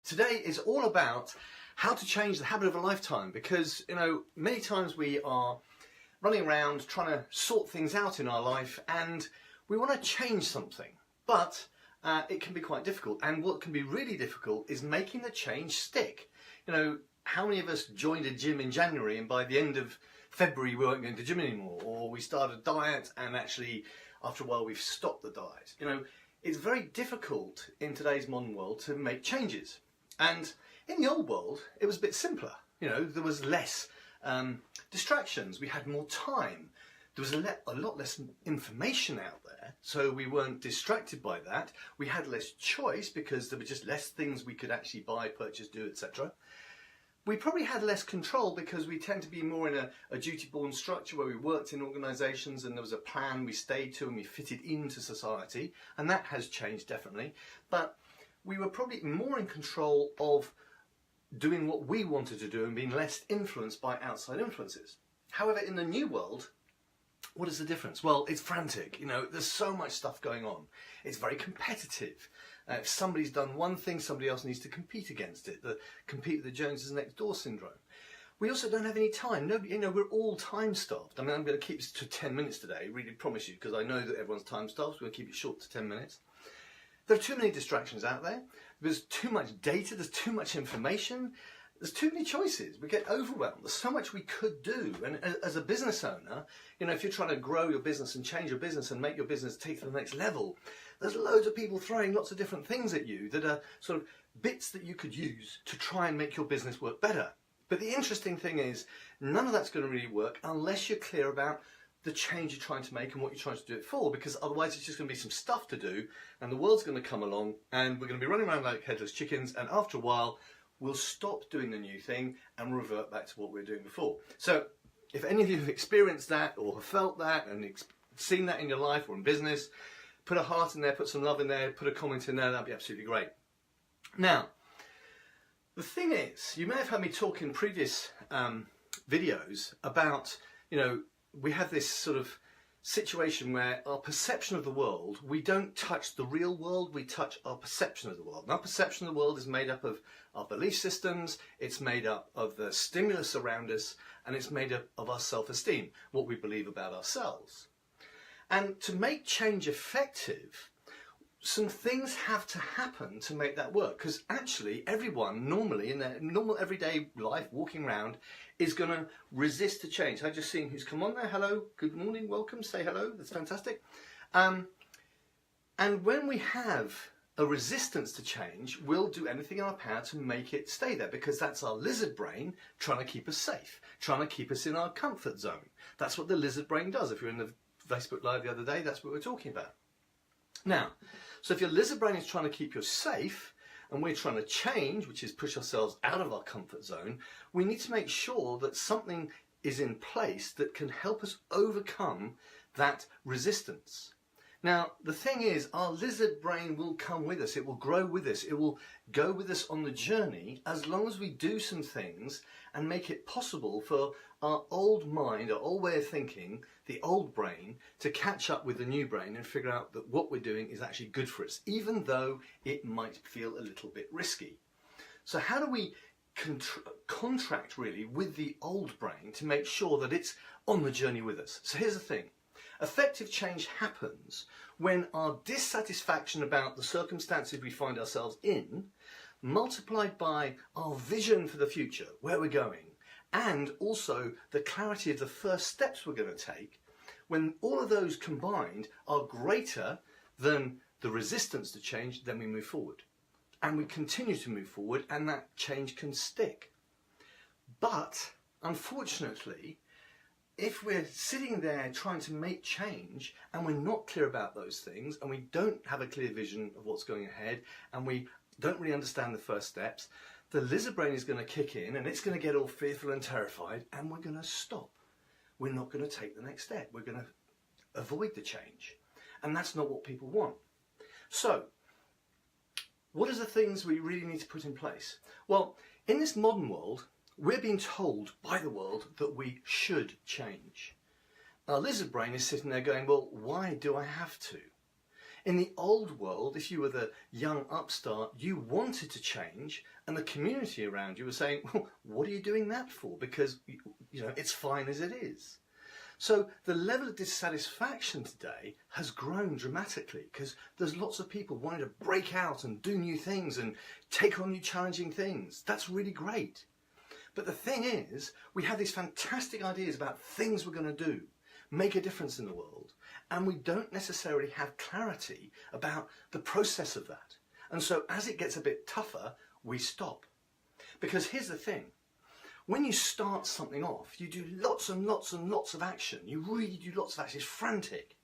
Today is all about how to change the habit of a lifetime, because many times we are running around trying to sort things out in our life and we want to change something, but it can be quite difficult. And what can be really difficult is making the change stick. How many of us joined a gym in January and by the end of February we weren't going to the gym anymore, or we started a diet and actually after a while we've stopped the diet? It's very difficult in today's modern world to make changes. And in the old world, it was a bit simpler. There was less distractions. We had more time. There was a lot less information out there, so we weren't distracted by that. We had less choice because there were just less things we could actually buy, purchase, do, etc. We probably had less control because we tend to be more in a duty-born structure where we worked in organisations and there was a plan we stayed to and we fitted into society, and that has changed definitely. But we were probably more in control of doing what we wanted to do and being less influenced by outside influences. However, in the new world, what is the difference? Well, it's frantic. There's so much stuff going on. It's very competitive. If somebody's done one thing, somebody else needs to compete against it. Compete with the Joneses next door syndrome. We also don't have any time. Nobody, we're all time starved. I'm going to keep this to 10 minutes today, really promise you, because I know that everyone's time starved, so we're going to keep it short to 10 minutes. There are too many distractions out there. There's too much data. There's too much information. There's too many choices. We get overwhelmed. There's so much we could do. And as a business owner, if you're trying to grow your business and change your business and make your business take to the next level, there's loads of people throwing lots of different things at you that are sort of bits that you could use to try and make your business work better. But the interesting thing is, none of that's going to really work unless you're clear about the change you're trying to make and what you're trying to do it for, because otherwise it's just going to be some stuff to do and the world's going to come along and we're going to be running around like headless chickens, and after a while we'll stop doing the new thing and revert back to what we were doing before. So if any of you have experienced that or have felt that and seen that in your life or in business, put a heart in there, put some love in there, put a comment in there, that'd be absolutely great. Now, the thing is, you may have heard me talk in previous videos about, we have this sort of situation where our perception of the world, we don't touch the real world, we touch our perception of the world. And our perception of the world is made up of our belief systems, it's made up of the stimulus around us, and it's made up of our self-esteem, what we believe about ourselves. And to make change effective, some things have to happen to make that work, because actually everyone normally in their normal everyday life walking around is going to resist the change. I just seen who's come on there. Hello, good morning, welcome, say hello, that's fantastic. And when we have a resistance to change, we'll do anything in our power to make it stay there, because that's our lizard brain trying to keep us safe, trying to keep us in our comfort zone. That's what the lizard brain does. If you're in the Facebook Live the other day, that's what we're talking about. Now, so if your lizard brain is trying to keep you safe and we're trying to change, which is push ourselves out of our comfort zone, we need to make sure that something is in place that can help us overcome that resistance. Now, the thing is, our lizard brain will come with us, it will grow with us, it will go with us on the journey as long as we do some things and make it possible for our old mind, our old way of thinking, the old brain, to catch up with the new brain and figure out that what we're doing is actually good for us, even though it might feel a little bit risky. So how do we contract really with the old brain to make sure that it's on the journey with us? So here's the thing. Effective change happens when our dissatisfaction about the circumstances we find ourselves in, multiplied by our vision for the future, where we're going, and also the clarity of the first steps we're going to take, when all of those combined are greater than the resistance to change, then we move forward. And we continue to move forward, and that change can stick. But, unfortunately, if we're sitting there trying to make change and we're not clear about those things and we don't have a clear vision of what's going ahead and we don't really understand the first steps, the lizard brain is going to kick in and it's going to get all fearful and terrified, and we're going to stop. We're not going to take the next step. We're going to avoid the change. And that's not what people want. So, what are the things we really need to put in place? Well, in this modern world, we're being told by the world that we should change. Our lizard brain is sitting there going, well, why do I have to? In the old world, if you were the young upstart, you wanted to change, and the community around you were saying, well, what are you doing that for? Because, you know, it's fine as it is. So the level of dissatisfaction today has grown dramatically because there's lots of people wanting to break out and do new things and take on new challenging things. That's really great. But the thing is, we have these fantastic ideas about things we're going to do, make a difference in the world, and we don't necessarily have clarity about the process of that. And so as it gets a bit tougher, we stop. Because here's the thing. When you start something off, you do lots and lots and lots of action. You really do lots of action. It's frantic.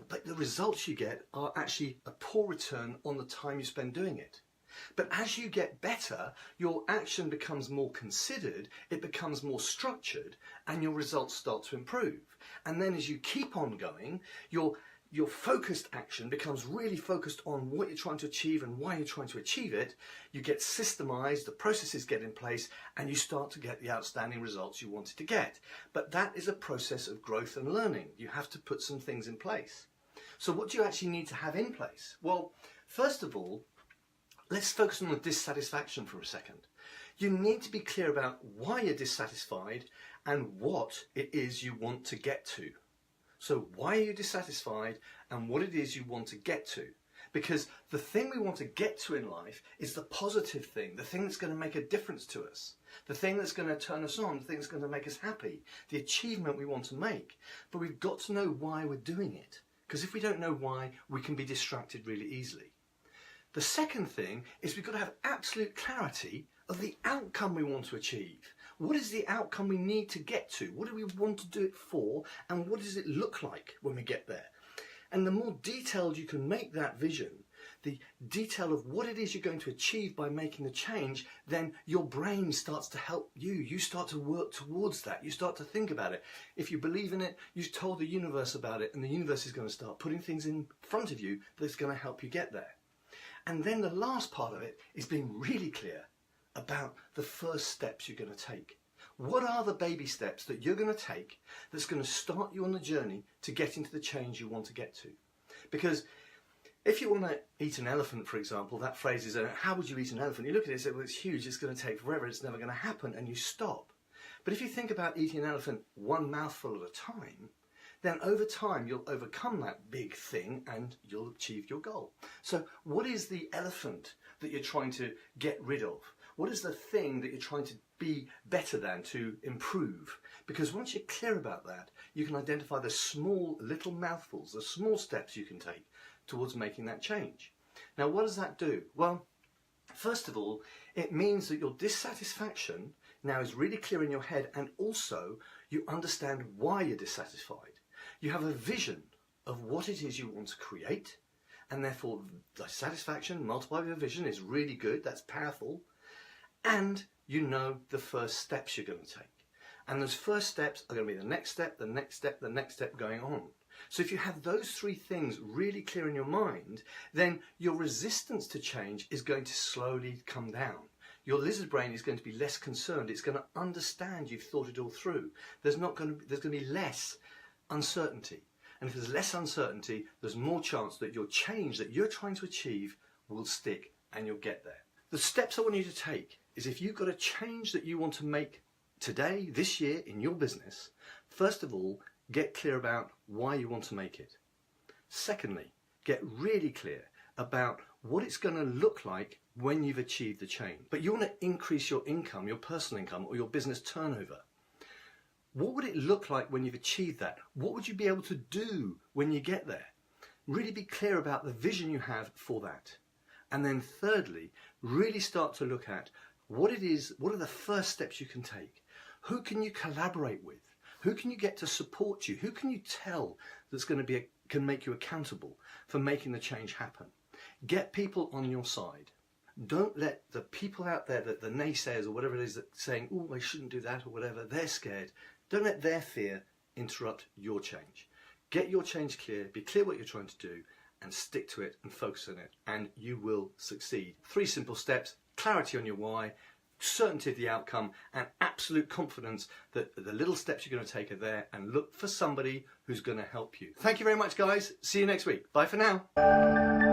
But the results you get are actually a poor return on the time you spend doing it. But as you get better, your action becomes more considered, it becomes more structured, and your results start to improve. And then as you keep on going, your focused action becomes really focused on what you're trying to achieve and why you're trying to achieve it. You get systemized, the processes get in place, and you start to get the outstanding results you wanted to get. But that is a process of growth and learning. You have to put some things in place. So what do you actually need to have in place? Well, first of all, let's focus on the dissatisfaction for a second. You need to be clear about why you're dissatisfied and what it is you want to get to. So why are you dissatisfied and what it is you want to get to? Because the thing we want to get to in life is the positive thing, the thing that's going to make a difference to us, the thing that's going to turn us on, the thing that's going to make us happy, the achievement we want to make. But we've got to know why we're doing it. Because if we don't know why, we can be distracted really easily. The second thing is we've got to have absolute clarity of the outcome we want to achieve. What is the outcome we need to get to? What do we want to do it for? And what does it look like when we get there? And the more detailed you can make that vision, the detail of what it is you're going to achieve by making the change, then your brain starts to help you. You start to work towards that. You start to think about it. If you believe in it, you've told the universe about it, and the universe is going to start putting things in front of you that's going to help you get there. And then the last part of it is being really clear about the first steps you're going to take. What are the baby steps that you're going to take that's going to start you on the journey to get into the change you want to get to? Because if you want to eat an elephant, for example, that phrase is, how would you eat an elephant? You look at it and say, well, it's huge, it's going to take forever, it's never going to happen, and you stop. But if you think about eating an elephant one mouthful at a time, then over time you'll overcome that big thing and you'll achieve your goal. So what is the elephant that you're trying to get rid of? What is the thing that you're trying to be better than, to improve? Because once you're clear about that, you can identify the small little mouthfuls, the small steps you can take towards making that change. Now, what does that do? Well, first of all, it means that your dissatisfaction now is really clear in your head, and also you understand why you're dissatisfied. You have a vision of what it is you want to create, and therefore the satisfaction multiplied by your vision is really good, that's powerful, and you know the first steps you're going to take. And those first steps are going to be the next step, the next step, the next step going on. So if you have those three things really clear in your mind, then your resistance to change is going to slowly come down. Your lizard brain is going to be less concerned. It's going to understand you've thought it all through. There's going to be less uncertainty. And if there's less uncertainty, there's more chance that your change that you're trying to achieve will stick and you'll get there. The steps I want you to take is, if you've got a change that you want to make today, this year, in your business, first of all, get clear about why you want to make it. Secondly, get really clear about what it's going to look like when you've achieved the change. But you want to increase your income, your personal income, or your business turnover. What would it look like when you've achieved that? What would you be able to do when you get there? Really be clear about the vision you have for that. And then thirdly, really start to look at what it is, what are the first steps you can take? Who can you collaborate with? Who can you get to support you? Who can you tell that's going to can make you accountable for making the change happen? Get people on your side. Don't let the people out there, the naysayers or whatever it is, that saying, oh, I shouldn't do that or whatever, they're scared. Don't let their fear interrupt your change. Get your change clear, be clear what you're trying to do, and stick to it and focus on it, and you will succeed. 3 simple steps: clarity on your why, certainty of the outcome and absolute confidence that the little steps you're going to take are there, and look for somebody who's going to help you. Thank you very much, guys. See you next week. Bye for now.